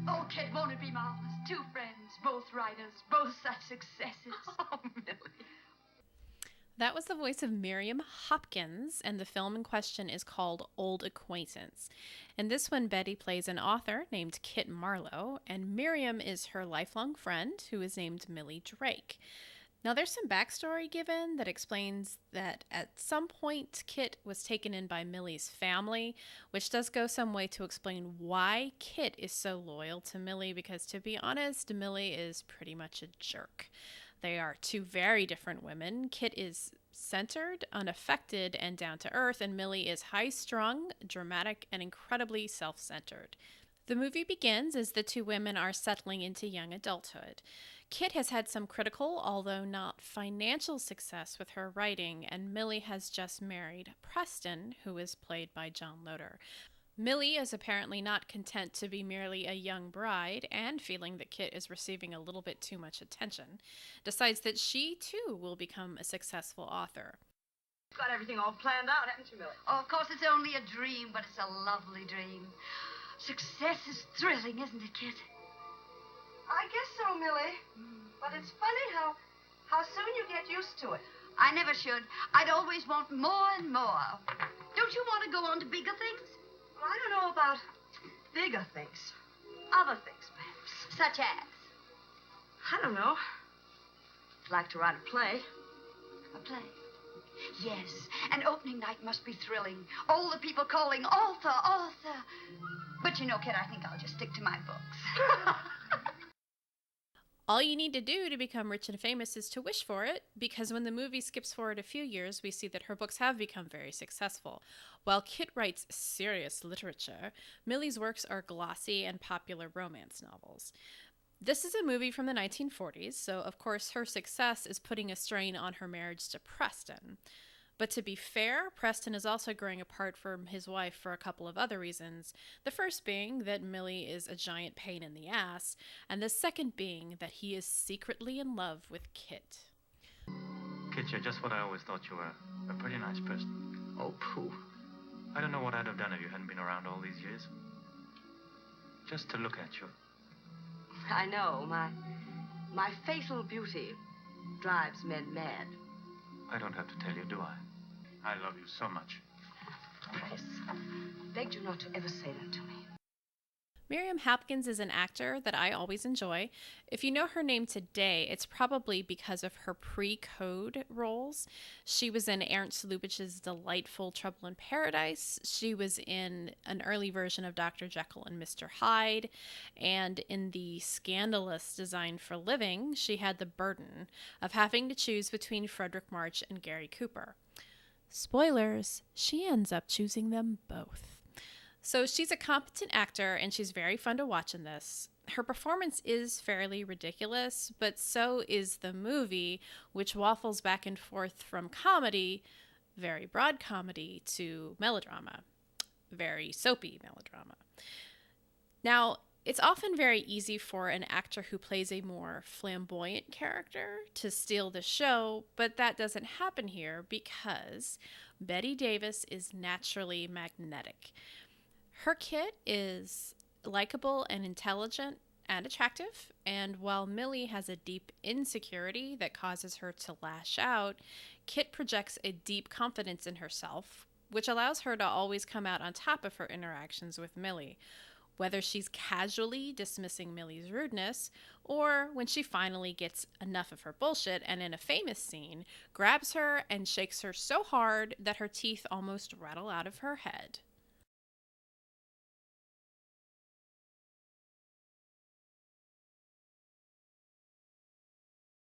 Oh, Kit, won't it be marvelous? Two friends, both writers, both such successes. Oh, Millie. That was the voice of Miriam Hopkins, and the film in question is called Old Acquaintance. In this one, Betty plays an author named Kit Marlowe, and Miriam is her lifelong friend who is named Millie Drake. Now, there's some backstory given that explains that at some point Kit was taken in by Millie's family, which does go some way to explain why Kit is so loyal to Millie, because to be honest, Millie is pretty much a jerk. They are two very different women. Kit is centered, unaffected, and down to earth, and Millie is high strung, dramatic, and incredibly self centered. The movie begins as the two women are settling into young adulthood. Kit has had some critical, although not financial, success with her writing, and Millie has just married Preston, who is played by John Loder. Millie is apparently not content to be merely a young bride, and feeling that Kit is receiving a little bit too much attention, decides that she too will become a successful author. You've got everything all planned out, haven't you, Millie? Oh, of course, it's only a dream, but it's a lovely dream. Success is thrilling, isn't it, Kit? I guess so, Millie. But it's funny how soon you get used to it. I never should. I'd always want more and more. Don't you want to go on to bigger things? Well, I don't know about bigger things. Other things, perhaps. Such as? I don't know. I'd like to write a play. A play? Yes, an opening night must be thrilling. All the people calling, author, author. But you know, Kit, I think I'll just stick to my books. All you need to do to become rich and famous is to wish for it, because when the movie skips forward a few years, we see that her books have become very successful. While Kit writes serious literature, Millie's works are glossy and popular romance novels. This is a movie from the 1940s, so of course her success is putting a strain on her marriage to Preston. But to be fair, Preston is also growing apart from his wife for a couple of other reasons. The first being that Millie is a giant pain in the ass, and the second being that he is secretly in love with Kit. Kit, you're just what I always thought you were. A pretty nice person. Oh, pooh. I don't know what I'd have done if you hadn't been around all these years. Just to look at you. I know. My fatal beauty drives men mad. I don't have to tell you, do I? I love you so much. Chris, beg you not to ever say that to me. Miriam Hopkins is an actor that I always enjoy. If you know her name today, it's probably because of her pre-Code roles. She was in Ernst Lubitsch's delightful Trouble in Paradise. She was in an early version of Dr. Jekyll and Mr. Hyde. And in the scandalous Design for Living, she had the burden of having to choose between Frederick March and Gary Cooper. Spoilers, she ends up choosing them both. So she's a competent actor, and she's very fun to watch in this. Her performance is fairly ridiculous, but so is the movie, which waffles back and forth from comedy, very broad comedy, to melodrama, very soapy melodrama. Now, it's often very easy for an actor who plays a more flamboyant character to steal the show, but that doesn't happen here because Bette Davis is naturally magnetic. Her Kit is likable and intelligent and attractive, and while Millie has a deep insecurity that causes her to lash out, Kit projects a deep confidence in herself, which allows her to always come out on top of her interactions with Millie, whether she's casually dismissing Millie's rudeness, or when she finally gets enough of her bullshit and in a famous scene, grabs her and shakes her so hard that her teeth almost rattle out of her head.